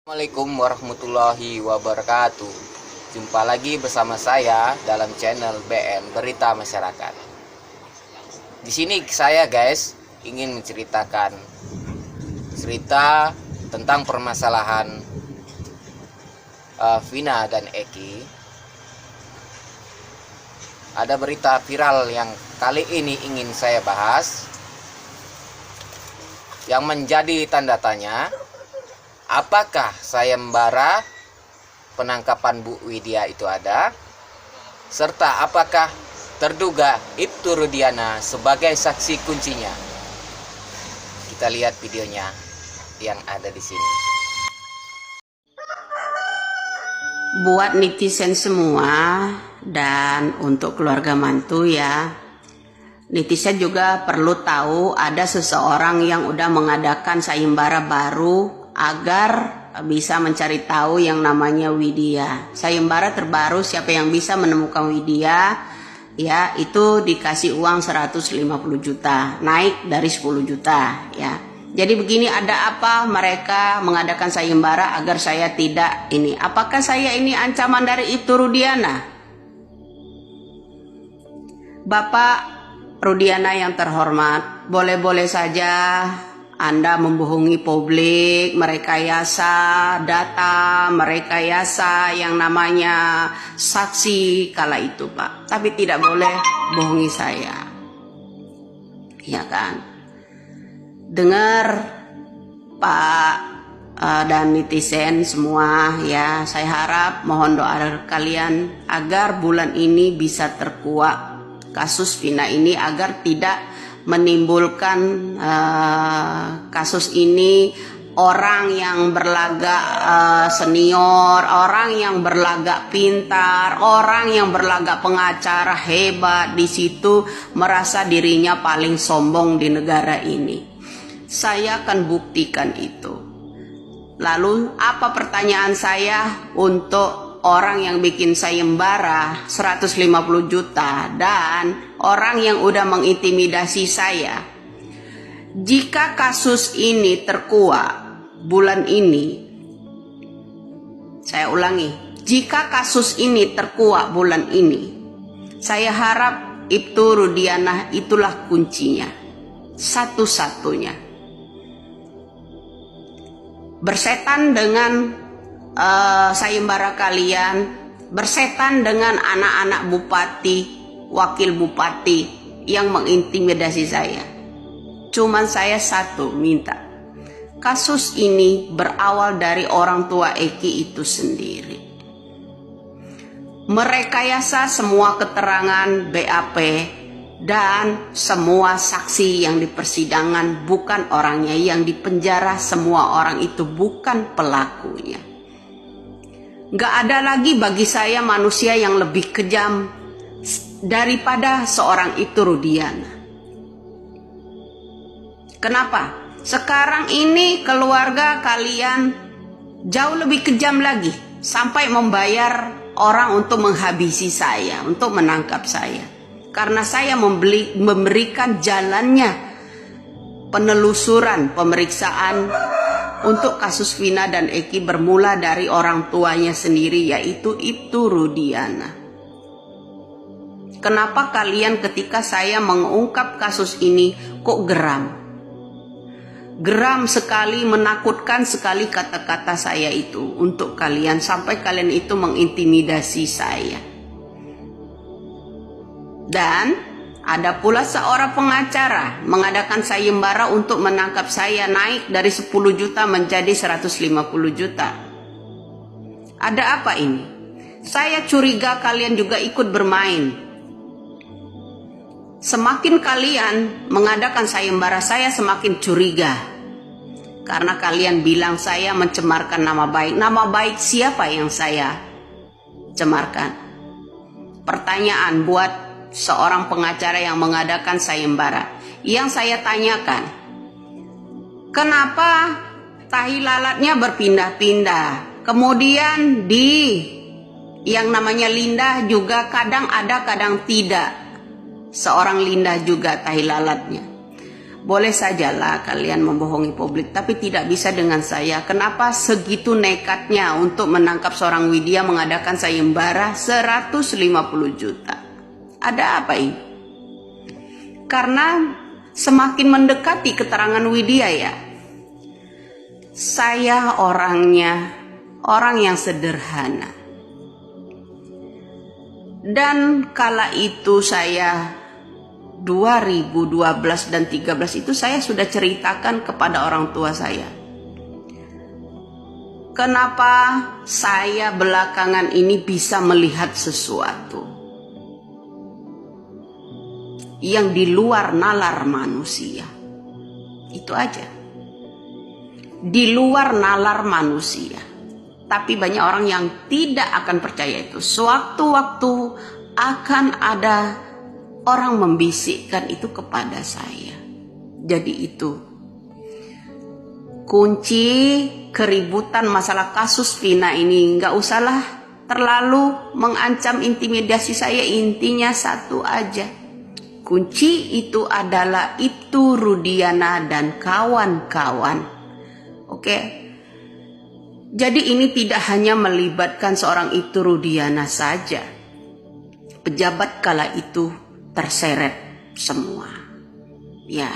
Assalamualaikum warahmatullahi wabarakatuh. Jumpa lagi bersama saya dalam channel BN Berita Masyarakat. Di sini saya ingin menceritakan cerita tentang permasalahan Vina dan Eki. Ada berita viral yang kali ini ingin saya bahas, yang menjadi tanda tanya. Apakah sayembara penangkapan Bu Widya itu ada? Serta apakah terduga Ibtu Rudiana sebagai saksi kuncinya? Kita lihat videonya yang ada di sini. Buat netizen semua dan untuk keluarga mantu ya, netizen juga perlu tahu ada seseorang yang udah mengadakan sayembara baru agar bisa mencari tahu yang namanya Widya. Sayembara terbaru, siapa yang bisa menemukan Widya, ya itu dikasih uang 150 juta, naik dari 10 juta ya. Jadi begini, ada apa mereka mengadakan sayembara agar saya tidak ini? Apakah saya ini ancaman dari Ibtu Rudiana? Bapak Rudiana yang terhormat, boleh-boleh saja Anda membohongi publik, merekayasa data, merekayasa yang namanya saksi kala itu, Pak. Tapi tidak boleh bohongi saya. Ya kan? Dengar Pak dan netizen semua ya, saya harap mohon doa kalian agar bulan ini bisa terkuak kasus Vina ini, agar tidak menimbulkan kasus ini orang yang berlagak senior, orang yang berlagak pintar, orang yang berlagak pengacara hebat di situ merasa dirinya paling sombong di negara ini. Saya akan buktikan itu. Lalu apa pertanyaan saya untuk orang yang bikin sayembara 150 juta dan orang yang udah mengintimidasi saya? Jika kasus ini terkuak bulan ini, saya ulangi, jika kasus ini terkuak bulan ini, saya harap Ibtu Rudiana itulah kuncinya, satu-satunya. Bersetan dengan sayembara kalian, bersetan dengan anak-anak bupati, wakil bupati yang mengintimidasi saya. Cuman saya satu minta, kasus ini berawal dari orang tua Eki itu sendiri. Merekayasa semua keterangan BAP dan semua saksi yang di persidangan bukan orangnya, yang dipenjara semua orang itu bukan pelakunya. Gak ada lagi bagi saya manusia yang lebih kejam daripada seorang Ibtu Rudiana. Kenapa? Sekarang ini keluarga kalian jauh lebih kejam lagi, sampai membayar orang untuk menghabisi saya, untuk menangkap saya. Karena saya memberikan jalannya penelusuran, pemeriksaan untuk kasus Vina dan Eki bermula dari orang tuanya sendiri, yaitu Ibtu Rudiana. Kenapa kalian ketika saya mengungkap kasus ini kok geram? Geram sekali, menakutkan sekali kata-kata saya itu untuk kalian, sampai kalian itu mengintimidasi saya. Dan ada pula seorang pengacara mengadakan sayembara untuk menangkap saya, naik dari 10 juta menjadi 150 juta. Ada apa ini? Saya curiga kalian juga ikut bermain. Semakin kalian mengadakan sayembara, saya semakin curiga. Karena kalian bilang saya mencemarkan nama baik. Nama baik siapa yang saya cemarkan? Pertanyaan buat seorang pengacara yang mengadakan sayembara. Yang saya tanyakan, kenapa tahi lalatnya berpindah-pindah? Kemudian di yang namanya Linda juga kadang ada kadang tidak. Seorang Linda juga tahi lalatnya. Boleh sajalah kalian membohongi publik, tapi tidak bisa dengan saya. Kenapa segitu nekatnya untuk menangkap seorang Widya mengadakan sayembara 150 juta? Ada apa ini? Karena semakin mendekati keterangan Widya ya, saya orangnya orang yang sederhana. Dan kala itu saya 2012 dan 13 itu saya sudah ceritakan kepada orang tua saya. Kenapa saya belakangan ini bisa melihat sesuatu yang di luar nalar manusia. Itu aja. Di luar nalar manusia. Tapi banyak orang yang tidak akan percaya itu. Sewaktu-waktu akan ada orang membisikkan itu kepada saya. Jadi itu kunci keributan masalah kasus Vina ini. Nggak usahlah terlalu mengancam intimidasi saya. Intinya satu aja. Kunci itu adalah Ibtu Rudiana dan kawan-kawan. Oke. Jadi ini tidak hanya melibatkan seorang Ibtu Rudiana saja. Pejabat kala itu terseret semua. Ya,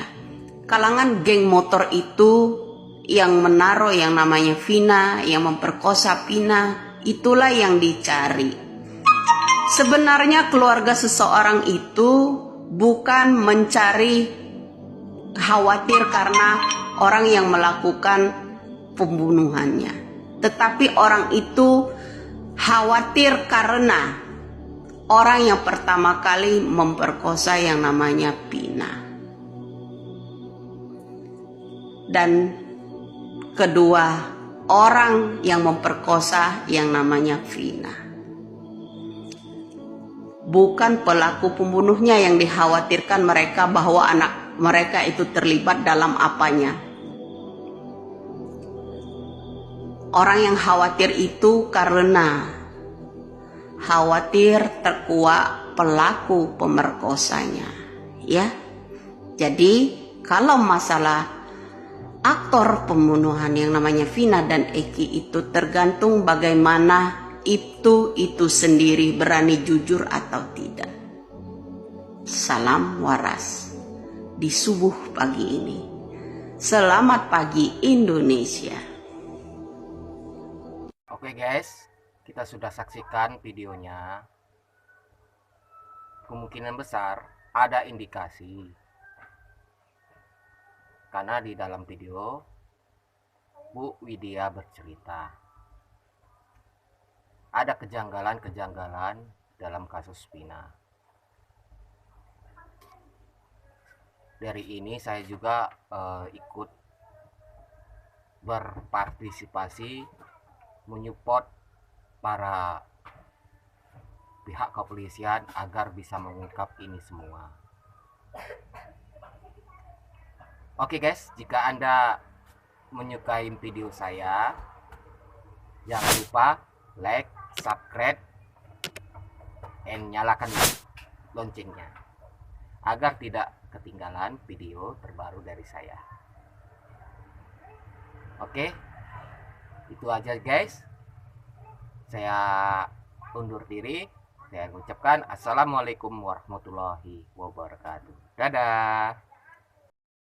kalangan geng motor itu yang menaruh yang namanya Vina, yang memperkosa Vina, itulah yang dicari. Sebenarnya keluarga seseorang itu bukan mencari khawatir karena orang yang melakukan pembunuhannya, tetapi orang itu khawatir karena orang yang pertama kali memperkosa yang namanya Vina. Dan kedua, orang yang memperkosa yang namanya Vina. Bukan pelaku pembunuhnya yang dikhawatirkan mereka bahwa anak mereka itu terlibat dalam apanya. Orang yang khawatir itu karena khawatir terkuak pelaku pemerkosanya, ya. Jadi kalau masalah aktor pembunuhan yang namanya Vina dan Eki itu tergantung bagaimana itu sendiri berani jujur atau tidak. Salam waras di subuh pagi ini. Selamat pagi Indonesia. Oke guys, kita sudah saksikan videonya. Kemungkinan besar ada indikasi. Karena di dalam video Bu Widya bercerita ada kejanggalan-kejanggalan dalam kasus Vina. Dari ini saya juga ikut berpartisipasi menyupport para pihak kepolisian agar bisa mengungkap ini semua. Oke guys, jika Anda menyukai video saya, jangan lupa like, subscribe, dan nyalakan loncengnya agar tidak ketinggalan video terbaru dari saya. Oke, itu aja guys. Saya undur diri. Saya ucapkan assalamualaikum warahmatullahi wabarakatuh. Dadah.